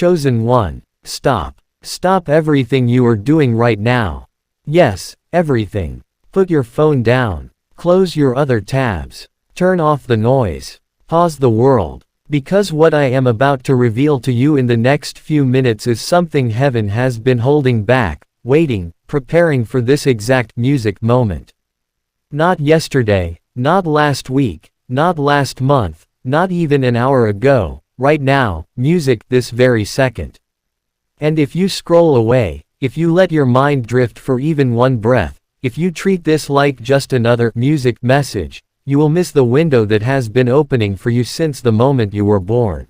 Chosen one, stop. Stop everything you are doing right now. Yes, everything. Put your phone down. Close your other tabs. Turn off the noise. Pause the world. Because what I am about to reveal to you in the next few minutes is something heaven has been holding back, waiting, preparing for this exact music moment. Not yesterday, not last week, not last month, not even an hour ago, right now, music this very second. And if you scroll away, if you let your mind drift for even one breath, if you treat this like just another music message, you will miss the window that has been opening for you since the moment you were born.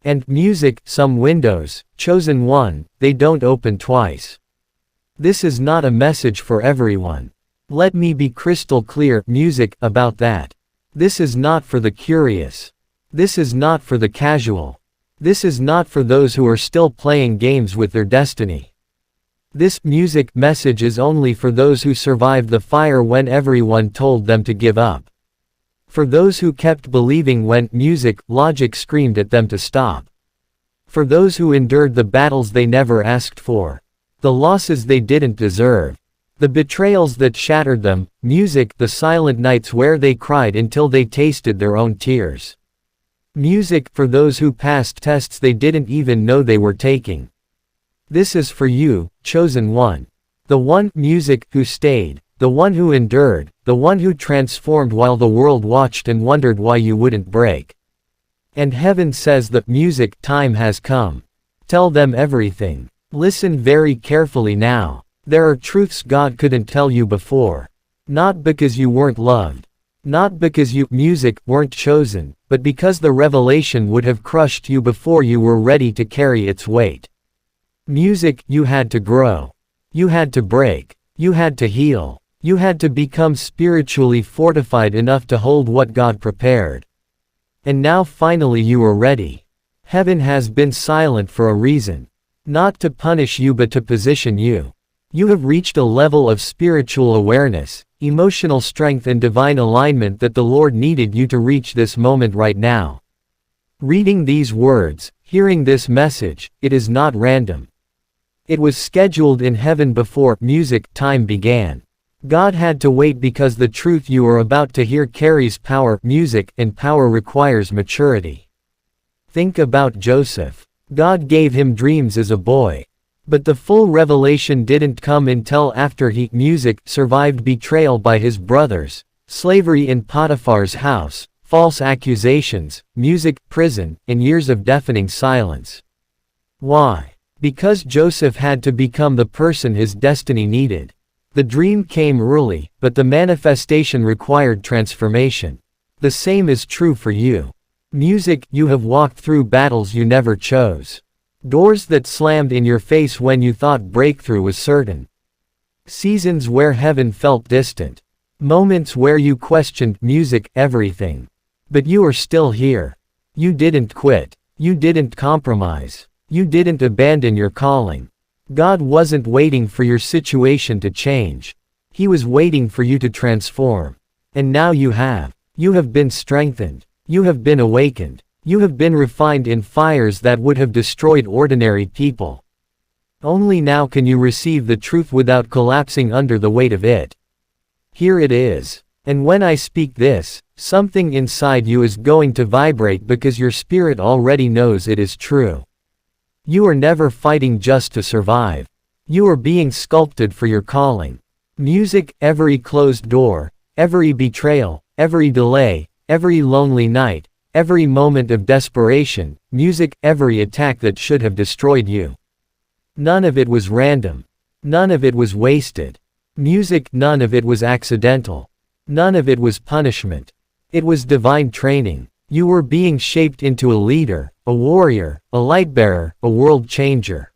And music, some windows, chosen one, they don't open twice. This is not a message for everyone. Let me be crystal clear, music, about that. This is not for the curious. This is not for the casual. This is not for those who are still playing games with their destiny. This music message is only for those who survived the fire when everyone told them to give up. For those who kept believing when music, logic screamed at them to stop. For those who endured the battles they never asked for. The losses they didn't deserve. The betrayals that shattered them, music, the silent nights where they cried until they tasted their own tears. Music, for those who passed tests they didn't even know they were taking. This is for you, chosen one. The one, music, who stayed, the one who endured, the one who transformed while the world watched and wondered why you wouldn't break. And heaven says that music, time has come. Tell them everything. Listen very carefully now. There are truths God couldn't tell you before. Not because you weren't loved. Not because you, music, weren't chosen, but because the revelation would have crushed you before you were ready to carry its weight. Music, you had to grow. You had to break. You had to heal. You had to become spiritually fortified enough to hold what God prepared. And now finally you are ready. Heaven has been silent for a reason. Not to punish you but to position you. You have reached a level of spiritual awareness, emotional strength and divine alignment that the Lord needed you to reach this moment right now. Reading these words, hearing this message, it is not random. It was scheduled in heaven before music time began. God had to wait because the truth you are about to hear carries power, music, and power requires maturity. Think about Joseph. God gave him dreams as a boy. But the full revelation didn't come until after he, music, survived betrayal by his brothers, slavery in Potiphar's house, false accusations, music, prison, and years of deafening silence. Why? Because Joseph had to become the person his destiny needed. The dream came early, but the manifestation required transformation. The same is true for you. Music, you have walked through battles you never chose. Doors that slammed in your face when you thought breakthrough was certain. Seasons where heaven felt distant. Moments where you questioned, music, everything. But you are still here. You didn't quit. You didn't compromise. You didn't abandon your calling. God wasn't waiting for your situation to change. He was waiting for you to transform. And now you have. You have been strengthened. You have been awakened. You have been refined in fires that would have destroyed ordinary people. Only now can you receive the truth without collapsing under the weight of it. Here it is. And when I speak this, something inside you is going to vibrate because your spirit already knows it is true. You are never fighting just to survive. You are being sculpted for your calling. Music, every closed door, every betrayal, every delay, every lonely night, every moment of desperation, music, every attack that should have destroyed you. None of it was random. None of it was wasted. Music, none of it was accidental. None of it was punishment. It was divine training. You were being shaped into a leader, a warrior, a light-bearer, a world changer.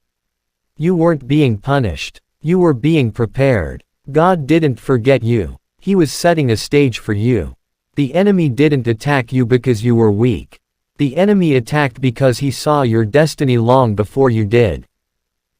You weren't being punished. You were being prepared. God didn't forget you. He was setting a stage for you. The enemy didn't attack you because you were weak. The enemy attacked because he saw your destiny long before you did.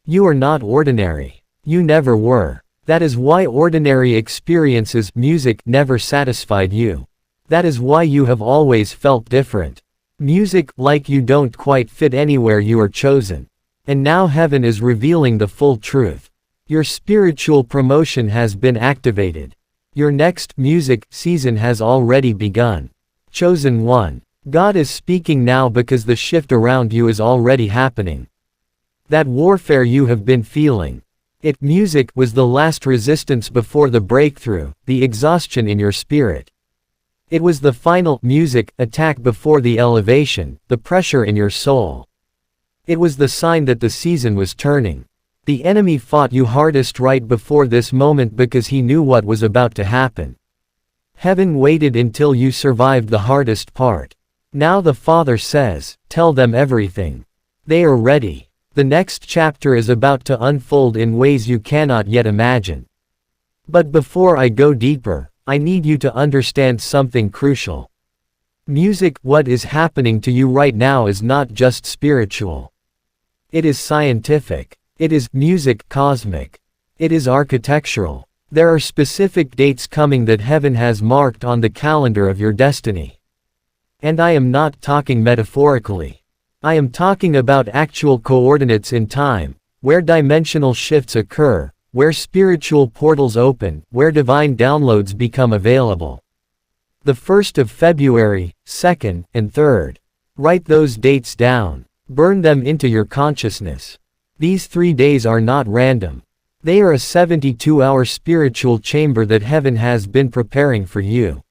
You are not ordinary. You never were. That is why ordinary experiences, music, never satisfied you. That is why you have always felt different. Music, like you don't quite fit anywhere you are chosen. And now heaven is revealing the full truth. Your spiritual promotion has been activated. Your next music season has already begun. Chosen one. God is speaking now because the shift around you is already happening. That warfare you have been feeling. Music was the last resistance before the breakthrough, the exhaustion in your spirit. It was the final music attack before the elevation, the pressure in your soul. It was the sign that the season was turning. The enemy fought you hardest right before this moment because he knew what was about to happen. Heaven waited until you survived the hardest part. Now the Father says, tell them everything. They are ready. The next chapter is about to unfold in ways you cannot yet imagine. But before I go deeper, I need you to understand something crucial. Music, what is happening to you right now is not just spiritual. It is scientific. It is music cosmic. It is architectural. There are specific dates coming that heaven has marked on the calendar of your destiny. And I am not talking metaphorically. I am talking about actual coordinates in time, where dimensional shifts occur, where spiritual portals open, where divine downloads become available. The 1st of February, 2nd, and 3rd. Write those dates down. Burn them into your consciousness. These 3 days are not random. They are a 72-hour spiritual chamber that heaven has been preparing for you.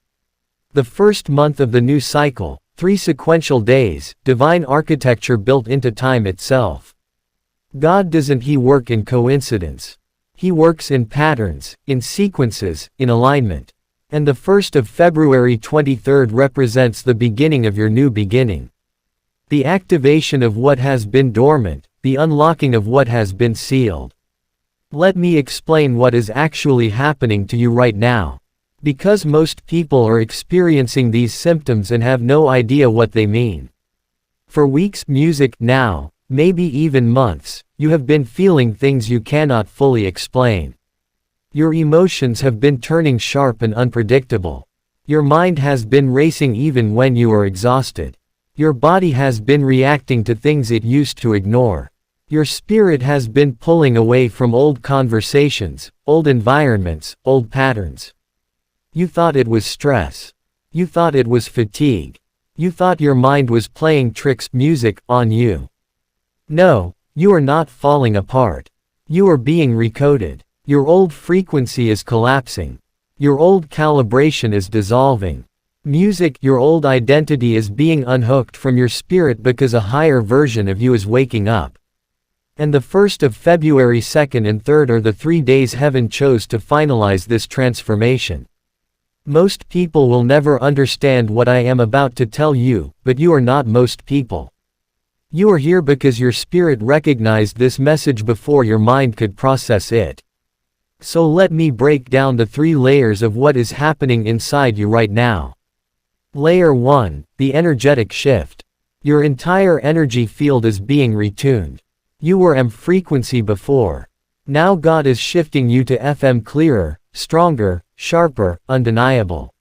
The first month of the new cycle, 3 sequential days, divine architecture built into time itself. God doesn't work in coincidence. He works in patterns, in sequences, in alignment. And the 1st of February 23rd represents the beginning of your new beginning. The activation of what has been dormant, the unlocking of what has been sealed. Let me explain what is actually happening to you right now. Because most people are experiencing these symptoms and have no idea what they mean. For weeks, music, now, maybe even months, you have been feeling things you cannot fully explain. Your emotions have been turning sharp and unpredictable. Your mind has been racing even when you are exhausted. Your body has been reacting to things it used to ignore. Your spirit has been pulling away from old conversations, old environments, old patterns. You thought it was stress. You thought it was fatigue. You thought your mind was playing tricks, music, on you. No, you are not falling apart. You are being recoded. Your old frequency is collapsing. Your old calibration is dissolving. Music, your old identity is being unhooked from your spirit because a higher version of you is waking up. And the 1st of February 2nd and 3rd are the 3 days heaven chose to finalize this transformation. Most people will never understand what I am about to tell you, but you are not most people. You are here because your spirit recognized this message before your mind could process it. So let me break down the 3 layers of what is happening inside you right now. Layer 1, the energetic shift. Your entire energy field is being retuned. You were M frequency before. Now God is shifting you to FM, clearer, stronger, sharper, undeniable.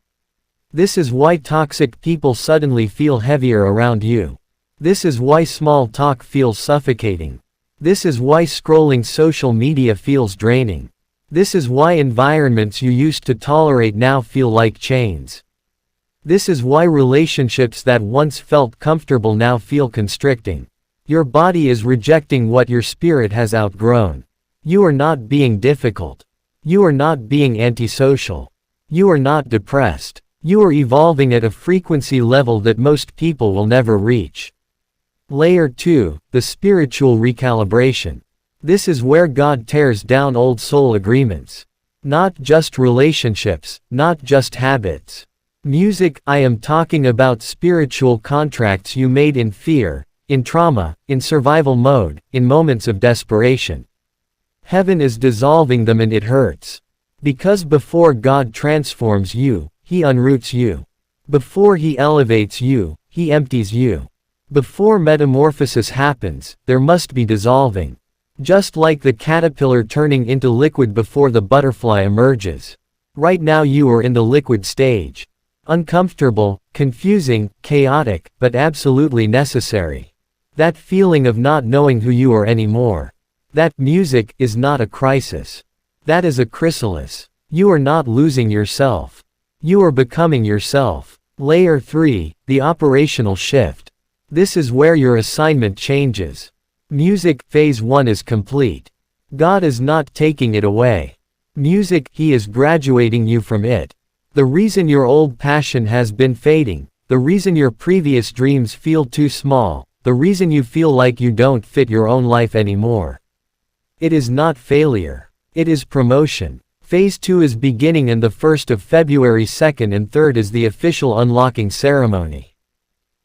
This is why toxic people suddenly feel heavier around you. This is why small talk feels suffocating. This is why scrolling social media feels draining. This is why environments you used to tolerate now feel like chains. This is why relationships that once felt comfortable now feel constricting. Your body is rejecting what your spirit has outgrown. You are not being difficult. You are not being antisocial. You are not depressed. You are evolving at a frequency level that most people will never reach. Layer 2, the spiritual recalibration. This is where God tears down old soul agreements. Not just relationships, not just habits. Music, I am talking about spiritual contracts you made in fear, in trauma, in survival mode, in moments of desperation. Heaven is dissolving them and it hurts. Because before God transforms you, He unroots you. Before He elevates you, He empties you. Before metamorphosis happens, there must be dissolving. Just like the caterpillar turning into liquid before the butterfly emerges. Right now you are in the liquid stage. Uncomfortable, confusing, chaotic, but absolutely necessary. That feeling of not knowing who you are anymore. That music is not a crisis. That is a chrysalis. You are not losing yourself. You are becoming yourself. Layer 3, the operational shift. This is where your assignment changes. Music, phase 1 is complete. God is not taking it away. Music, He is graduating you from it. The reason your old passion has been fading, the reason your previous dreams feel too small, the reason you feel like you don't fit your own life anymore. It is not failure. It is promotion. Phase 2 is beginning, and the 1st of February 2nd and 3rd is the official unlocking ceremony.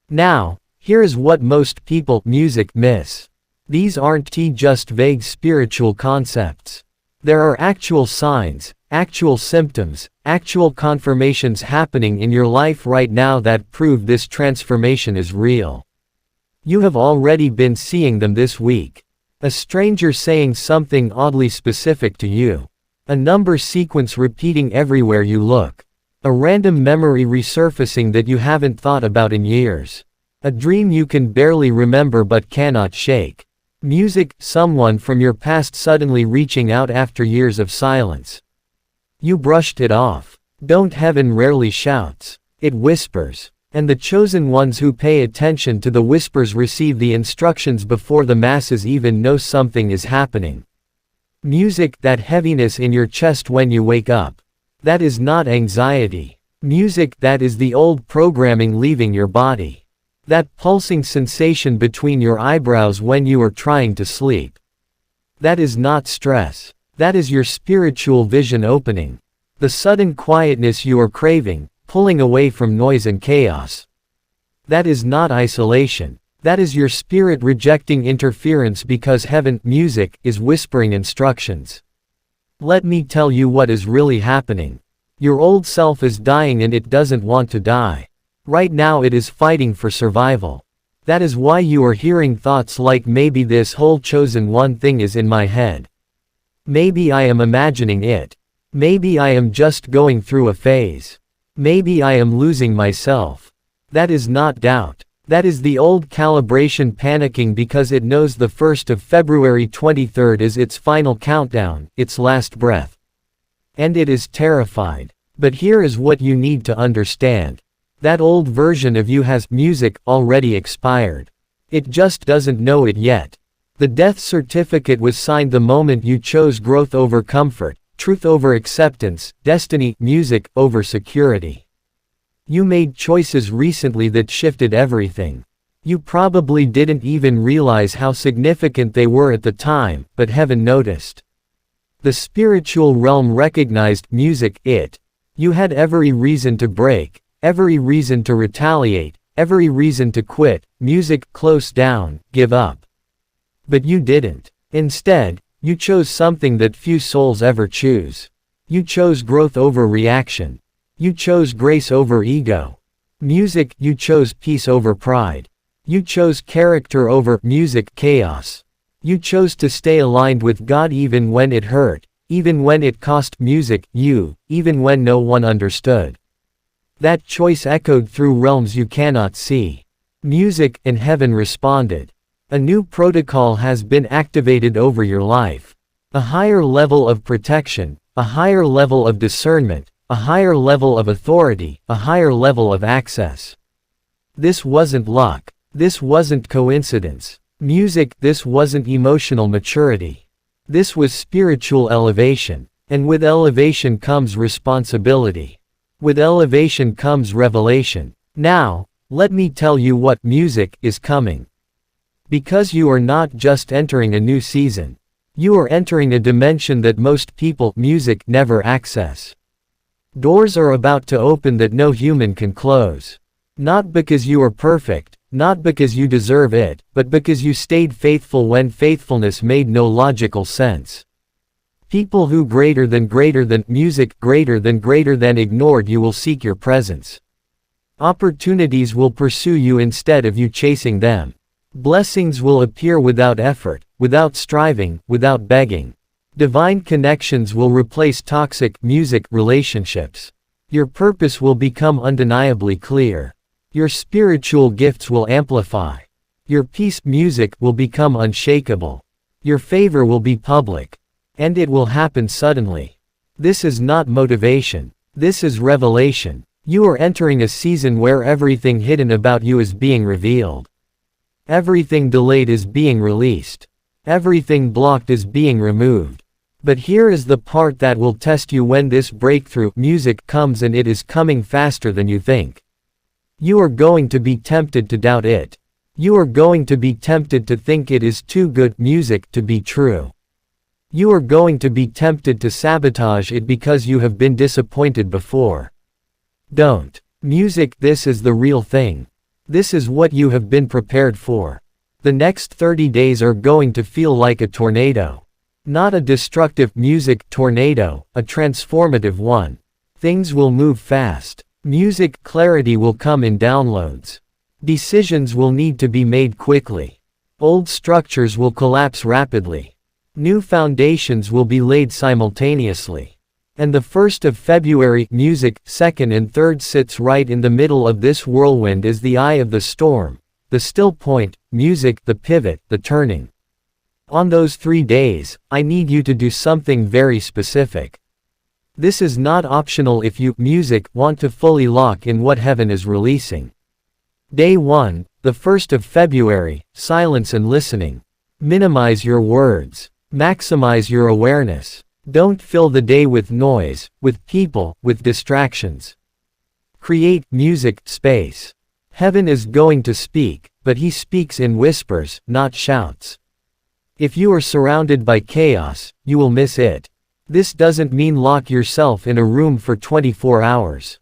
Now, here is what most people music miss. These aren't just vague spiritual concepts. There are actual signs, actual symptoms, actual confirmations happening in your life right now that prove this transformation is real. You have already been seeing them this week. A stranger saying something oddly specific to you. A number sequence repeating everywhere you look. A random memory resurfacing that you haven't thought about in years. A dream you can barely remember but cannot shake. Music, someone from your past suddenly reaching out after years of silence. You brushed it off. Don't heaven rarely shouts. It whispers. And the chosen ones who pay attention to the whispers receive the instructions before the masses even know something is happening. Music, that heaviness in your chest when you wake up. That is not anxiety. Music, that is the old programming leaving your body. That pulsing sensation between your eyebrows when you are trying to sleep. That is not stress. That is your spiritual vision opening. The sudden quietness you are craving, pulling away from noise and chaos. That is not isolation. That is your spirit rejecting interference because heaven, music, is whispering instructions. Let me tell you what is really happening. Your old self is dying and it doesn't want to die. Right now it is fighting for survival. That is why you are hearing thoughts like maybe this whole chosen one thing is in my head. Maybe I am imagining it. Maybe I am just going through a phase. Maybe I am losing myself. That is not doubt. That is the old calibration panicking because it knows the 1st of February 23rd is its final countdown, its last breath. And it is terrified. But here is what you need to understand. That old version of you has music already expired. It just doesn't know it yet. The death certificate was signed the moment you chose growth over comfort, truth over acceptance, destiny, music over security. You made choices recently that shifted everything. You probably didn't even realize how significant they were at the time, but heaven noticed. The spiritual realm recognized music, it. You had every reason to break. Every reason to retaliate, every reason to quit, music, close down, give up. But you didn't. Instead, you chose something that few souls ever choose. You chose growth over reaction. You chose grace over ego. Music, you chose peace over pride. You chose character over music, chaos. You chose to stay aligned with God even when it hurt, even when it cost music, you, even when no one understood. That choice echoed through realms you cannot see. Music, and heaven responded. A new protocol has been activated over your life. A higher level of protection, a higher level of discernment, a higher level of authority, a higher level of access. This wasn't luck. This wasn't coincidence. Music, this wasn't emotional maturity. This was spiritual elevation. And with elevation comes responsibility. With elevation comes revelation. Now, let me tell you what music is coming. Because you are not just entering a new season. You are entering a dimension that most people music never access. Doors are about to open that no human can close. Not because you are perfect, not because you deserve it, but because you stayed faithful when faithfulness made no logical sense. People who greater than music greater than ignored you will seek your presence. Opportunities will pursue you instead of you chasing them. Blessings will appear without effort, without striving, without begging. Divine connections will replace toxic music relationships. Your purpose will become undeniably clear. Your spiritual gifts will amplify. Your peace music will become unshakable. Your favor will be public. And it will happen suddenly. This is not motivation. This is revelation. You are entering a season where everything hidden about you is being revealed. Everything delayed is being released. Everything blocked is being removed. But here is the part that will test you when this breakthrough music comes, and it is coming faster than you think. You are going to be tempted to doubt it. You are going to be tempted to think it is too good music to be true. You are going to be tempted to sabotage it because you have been disappointed before. Don't. Music, this is the real thing. This is what you have been prepared for. The next 30 days are going to feel like a tornado. Not a destructive music tornado, a transformative one. Things will move fast. Music clarity will come in downloads. Decisions will need to be made quickly. Old structures will collapse rapidly. New foundations will be laid simultaneously. And the 1st of February, music, 2nd and 3rd sits right in the middle of this whirlwind, is the eye of the storm, the still point, music, the pivot, the turning. On those 3 days, I need you to do something very specific. This is not optional if you, music, want to fully lock in what heaven is releasing. Day 1, the 1st of February, silence and listening. Minimize your words. Maximize your awareness. Don't fill the day with noise, with people, with distractions. Create music space. Heaven is going to speak, but he speaks in whispers, not shouts. If you are surrounded by chaos, you will miss it. This doesn't mean lock yourself in a room for 24 hours.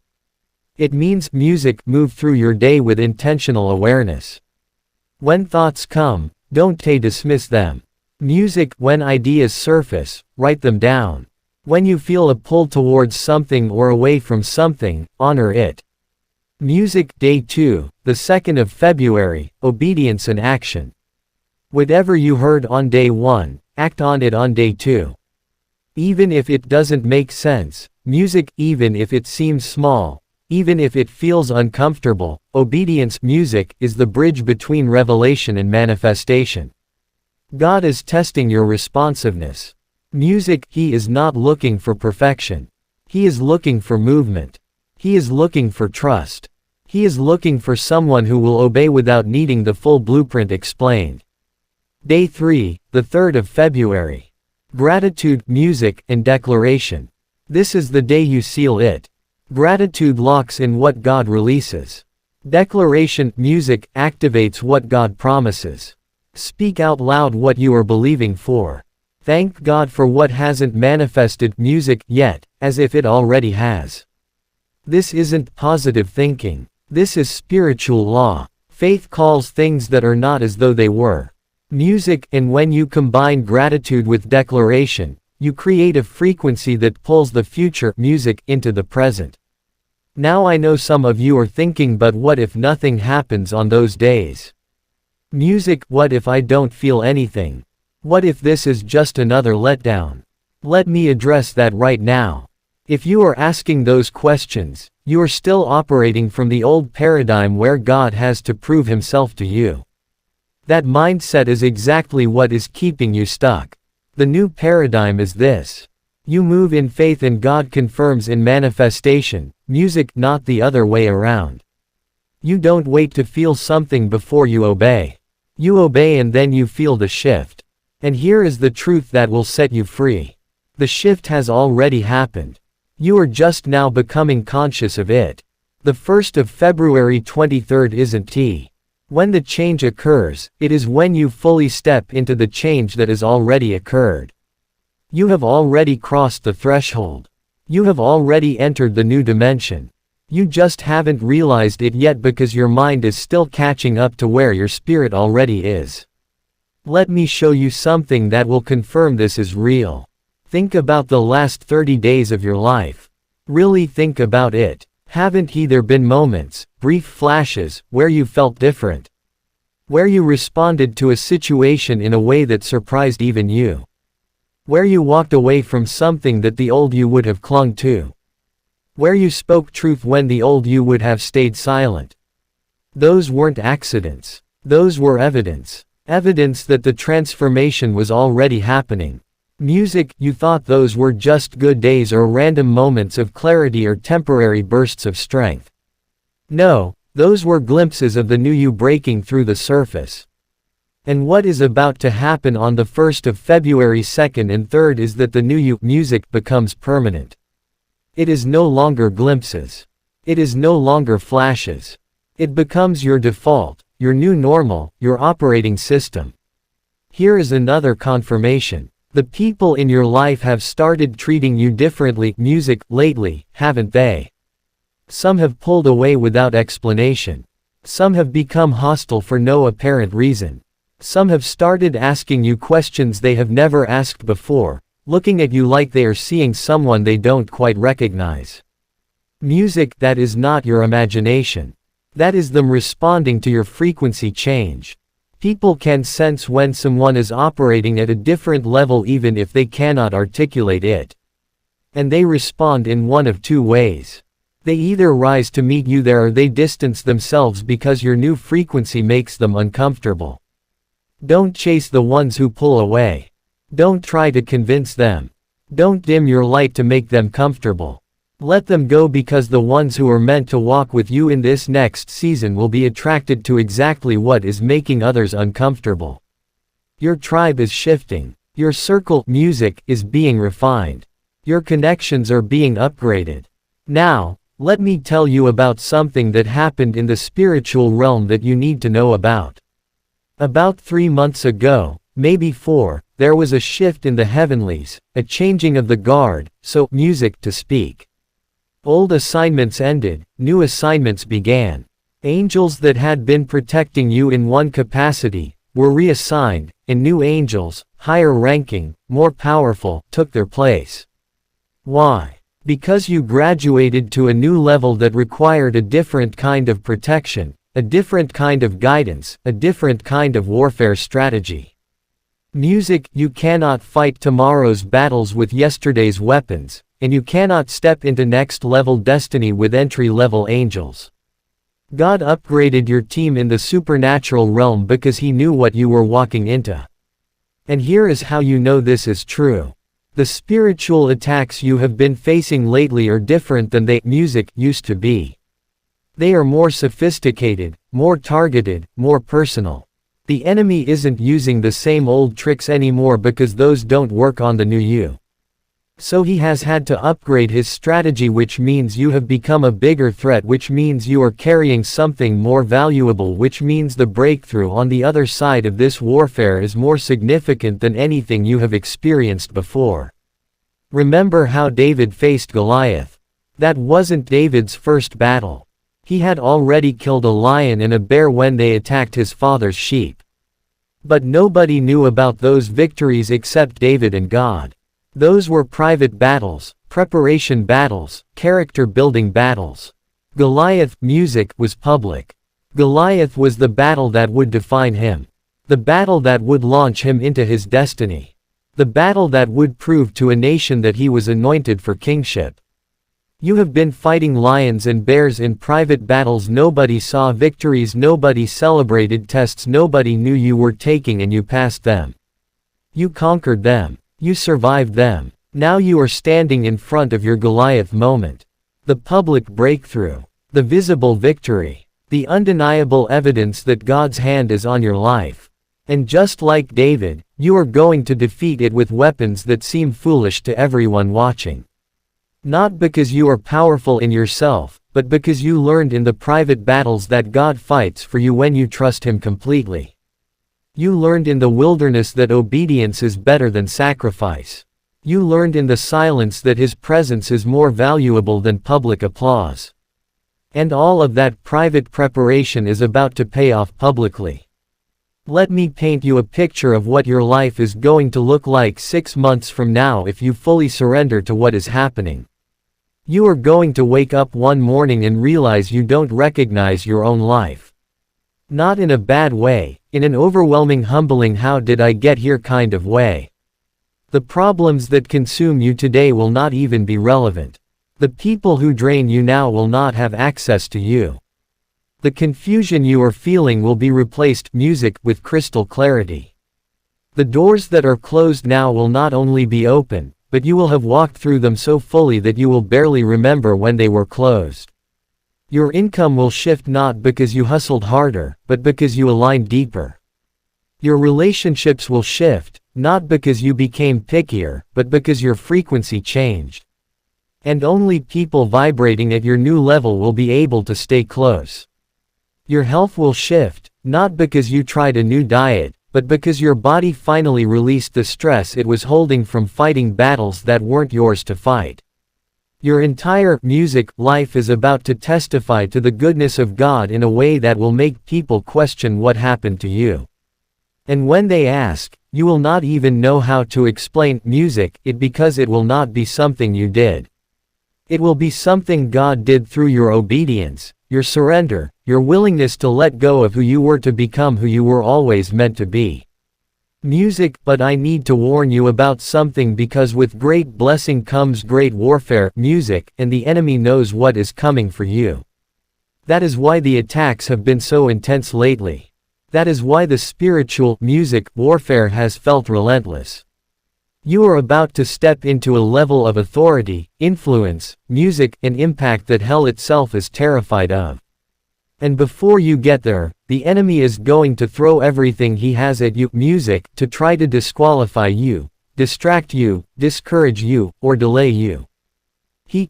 It means music, move through your day with intentional awareness. When thoughts come, don't dismiss them. Music, when ideas surface, write them down. When you feel a pull towards something or away from something, honor it. Music, Day 2, the 2nd of February, obedience and action. Whatever you heard on Day 1, act on it on Day 2. Even if it doesn't make sense, music, even if it seems small, even if it feels uncomfortable, obedience, music, is the bridge between revelation and manifestation. God is testing your responsiveness. Music, he is not looking for perfection. He is looking for movement. He is looking for trust. He is looking for someone who will obey without needing the full blueprint explained. Day 3, the 3rd of February. Gratitude, music, and declaration. This is the day you seal it. Gratitude locks in what God releases. Declaration, music, activates what God promises. Speak out loud what you are believing for. Thank God for what hasn't manifested, music, yet, as if it already has. This isn't positive thinking. This is spiritual law. Faith calls things that are not as though they were. Music, and when you combine gratitude with declaration, you create a frequency that pulls the future, music, into the present. Now I know some of you are thinking, but what if nothing happens on those days? Music, what if I don't feel anything? What if this is just another letdown? Let me address that right now. If you are asking those questions, you are still operating from the old paradigm where God has to prove himself to you. That mindset is exactly what is keeping you stuck. The new paradigm is this. You move in faith and God confirms in manifestation, music, not the other way around. You don't wait to feel something before you obey. You obey and then you feel the shift. And here is the truth that will set you free. The shift has already happened. You are just now becoming conscious of it. The 1st of February 23rd isn't T. When the change occurs, it is when you fully step into the change that has already occurred. You have already crossed the threshold. You have already entered the new dimension. You just haven't realized it yet because your mind is still catching up to where your spirit already is. Let me show you something that will confirm this is real. Think about the last 30 days of your life. Really think about it. Haven't there been moments, brief flashes, where you felt different? Where you responded to a situation in a way that surprised even you? Where you walked away from something that the old you would have clung to? Where you spoke truth when the old you would have stayed silent. Those weren't accidents. Those were evidence. Evidence that the transformation was already happening. Music, you thought those were just good days or random moments of clarity or temporary bursts of strength. No, those were glimpses of the new you breaking through the surface. And what is about to happen on the 1st of February 2nd and 3rd is that the new you music becomes permanent. It is no longer glimpses. It is no longer flashes. It becomes your default, your new normal, your operating system. Here is another confirmation. The people in your life have started treating you differently, music, lately, haven't they? Some have pulled away without explanation. Some have become hostile for no apparent reason. Some have started asking you questions they have never asked before, looking at you like they are seeing someone they don't quite recognize. Music, that is not your imagination. That is them responding to your frequency change. People can sense when someone is operating at a different level even if they cannot articulate it. And they respond in one of two ways. They either rise to meet you there or they distance themselves because your new frequency makes them uncomfortable. Don't chase the ones who pull away. Don't try to convince them. Don't dim your light to make them comfortable. Let them go because the ones who are meant to walk with you in this next season will be attracted to exactly what is making others uncomfortable. Your tribe is shifting. Your circle, music, is being refined. Your connections are being upgraded. Now, let me tell you about something that happened in the spiritual realm that you need to know about. About 3 months ago, maybe 4, there was a shift in the heavenlies, a changing of the guard, so music to speak. Old assignments ended, new assignments began. Angels that had been protecting you in one capacity were reassigned, and new angels, higher ranking, more powerful, took their place. Why? Because you graduated to a new level that required a different kind of protection, a different kind of guidance, a different kind of warfare strategy. Music, you cannot fight tomorrow's battles with yesterday's weapons, and you cannot step into next-level destiny with entry-level angels. God upgraded your team in the supernatural realm because He knew what you were walking into. And here is how you know this is true. The spiritual attacks you have been facing lately are different than they music used to be. They are more sophisticated, more targeted, more personal. The enemy isn't using the same old tricks anymore because those don't work on the new you. So he has had to upgrade his strategy, which means you have become a bigger threat, which means you are carrying something more valuable, which means the breakthrough on the other side of this warfare is more significant than anything you have experienced before. Remember how David faced Goliath. That wasn't David's first battle. He had already killed a lion and a bear when they attacked his father's sheep. But nobody knew about those victories except David and God. Those were private battles, preparation battles, character-building battles. Goliath, music, was public. Goliath was the battle that would define him. The battle that would launch him into his destiny. The battle that would prove to a nation that he was anointed for kingship. You have been fighting lions and bears in private battles nobody saw, victories nobody celebrated, tests nobody knew you were taking, and you passed them. You conquered them. You survived them. Now you are standing in front of your Goliath moment. The public breakthrough. The visible victory. The undeniable evidence that God's hand is on your life. And just like David, you are going to defeat it with weapons that seem foolish to everyone watching. Not because you are powerful in yourself, but because you learned in the private battles that God fights for you when you trust Him completely. You learned in the wilderness that obedience is better than sacrifice. You learned in the silence that His presence is more valuable than public applause. And all of that private preparation is about to pay off publicly. Let me paint you a picture of what your life is going to look like 6 months from now if you fully surrender to what is happening. You are going to wake up one morning and realize you don't recognize your own life. Not in a bad way, in an overwhelming, humbling "how did I get here" kind of way. The problems that consume you today will not even be relevant. The people who drain you now will not have access to you. The confusion you are feeling will be replaced, music, with crystal clarity. The doors that are closed now will not only be open, but you will have walked through them so fully that you will barely remember when they were closed. Your income will shift not because you hustled harder, but because you aligned deeper. Your relationships will shift, not because you became pickier, but because your frequency changed. And only people vibrating at your new level will be able to stay close. Your health will shift, not because you tried a new diet, but because your body finally released the stress it was holding from fighting battles that weren't yours to fight. Your entire music life is about to testify to the goodness of God in a way that will make people question what happened to you. And when they ask, you will not even know how to explain music it because it will not be something you did. It will be something God did through your obedience, your surrender, your willingness to let go of who you were to become who you were always meant to be. Music, but I need to warn you about something because with great blessing comes great warfare, music, and the enemy knows what is coming for you. That is why the attacks have been so intense lately. That is why the spiritual music warfare has felt relentless. You are about to step into a level of authority, influence, music, and impact that hell itself is terrified of. And before you get there, the enemy is going to throw everything he has at you, music, to try to disqualify you, distract you, discourage you, or delay you.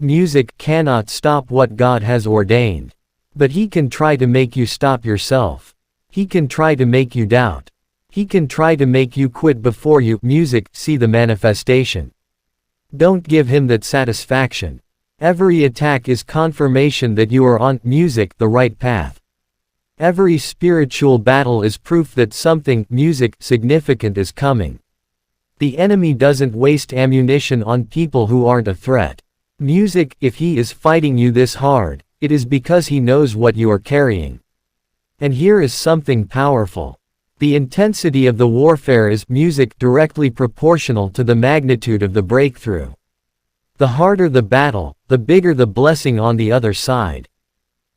Music cannot stop what God has ordained. But he can try to make you stop yourself. He can try to make you doubt. He can try to make you quit before you, music, see the manifestation. Don't give him that satisfaction. Every attack is confirmation that you are on, music, the right path. Every spiritual battle is proof that something, music, significant is coming. The enemy doesn't waste ammunition on people who aren't a threat. Music, if he is fighting you this hard, it is because he knows what you are carrying. And here is something powerful. The intensity of the warfare is, music, directly proportional to the magnitude of the breakthrough. The harder the battle, the bigger the blessing on the other side.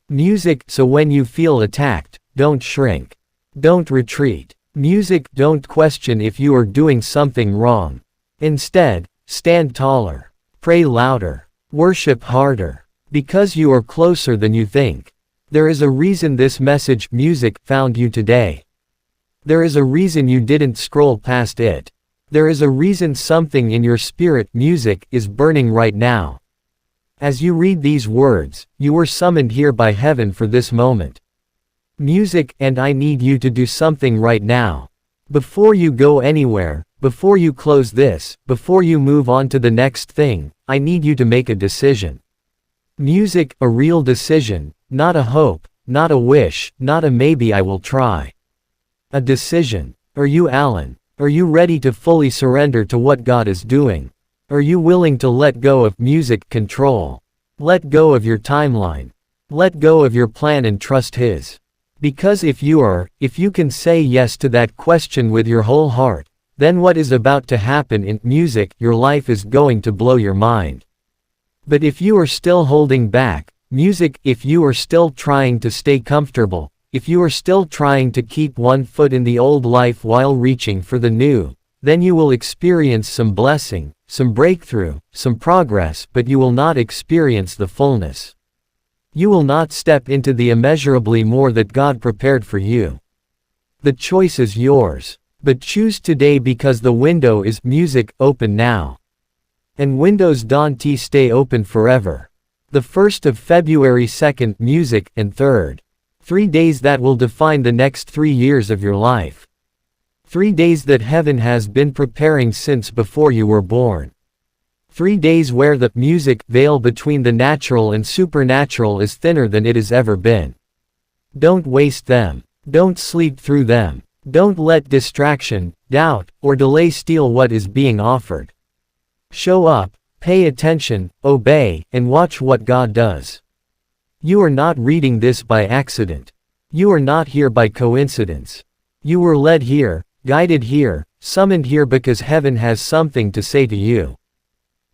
Music, so when you feel attacked, don't shrink. Don't retreat. Music, don't question if you are doing something wrong. Instead, stand taller. Pray louder. Worship harder. Because you are closer than you think. There is a reason this message, music, found you today. There is a reason you didn't scroll past it. There is a reason something in your spirit, music, is burning right now. As you read these words, you were summoned here by heaven for this moment. Music, and I need you to do something right now. Before you go anywhere, before you close this, before you move on to the next thing, I need you to make a decision. Music, a real decision, not a hope, not a wish, not a maybe I will try. A decision. Are you Alan? Are you ready to fully surrender to what God is doing? Are you willing to let go of music control? Let go of your timeline. Let go of your plan and trust His. Because if you can say yes to that question with your whole heart, then what is about to happen in music, your life is going to blow your mind. But if you are still holding back, music, if you are still trying to stay comfortable, if you are still trying to keep one foot in the old life while reaching for the new, then you will experience some blessing, some breakthrough, some progress, but you will not experience the fullness. You will not step into the immeasurably more that God prepared for you. The choice is yours. But choose today because the window is, music, open now. And windows don't stay open forever. The 1st of February, 2nd, music, and 3rd. 3 days that will define the next 3 years of your life. 3 days that heaven has been preparing since before you were born. 3 days where the music veil between the natural and supernatural is thinner than it has ever been. Don't waste them. Don't sleep through them. Don't let distraction, doubt, or delay steal what is being offered. Show up, pay attention, obey, and watch what God does. You are not reading this by accident. You are not here by coincidence. You were led here, guided here, summoned here because heaven has something to say to you.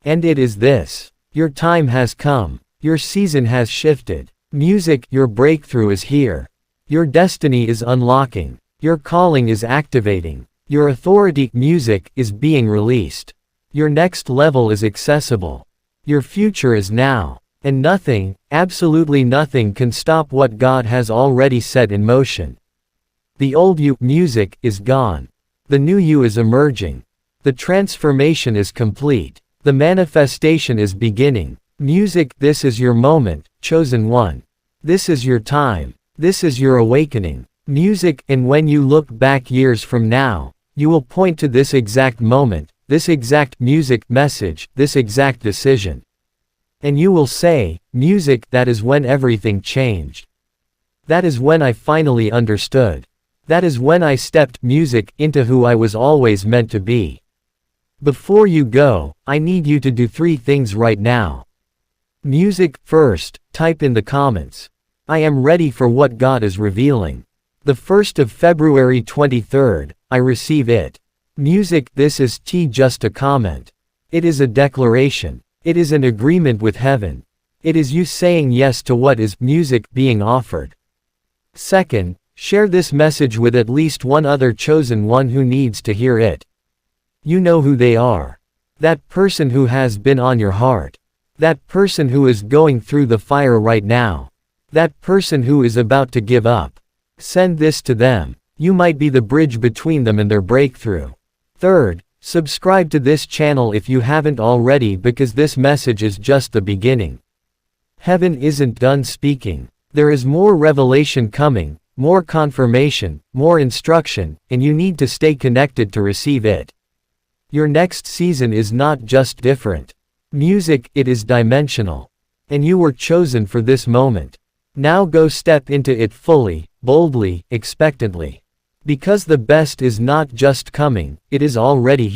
And it is this. Your time has come. Your season has shifted. Music, your breakthrough is here. Your destiny is unlocking. Your calling is activating. Your authority, music, is being released. Your next level is accessible. Your future is now. And nothing, absolutely nothing can stop what God has already set in motion. The old you, music, is gone. The new you is emerging. The transformation is complete. The manifestation is beginning. Music, this is your moment, chosen one. This is your time. This is your awakening. Music, and when you look back years from now, you will point to this exact moment, this exact music message, this exact decision. And you will say, music, that is when everything changed. That is when I finally understood. That is when I stepped, music, into who I was always meant to be. Before you go, I need you to do 3 things right now. Music, first, type in the comments. I am ready for what God is revealing. The 1st of February 23rd, I receive it. Music, this is just a comment. It is a declaration. It is an agreement with heaven. It is you saying yes to what is music being offered. Second, share this message with at least one other chosen one who needs to hear it. You know who they are. That person who has been on your heart. That person who is going through the fire right now. That person who is about to give up. Send this to them. You might be the bridge between them and their breakthrough. Third, subscribe to this channel if you haven't already, because this message is just the beginning. Heaven isn't done speaking. There is more revelation coming, more confirmation, more instruction, and you need to stay connected to receive it. Your next season is not just different. Music, it is dimensional. And you were chosen for this moment. Now go step into it fully, boldly, expectantly. Because the best is not just coming, it is already here.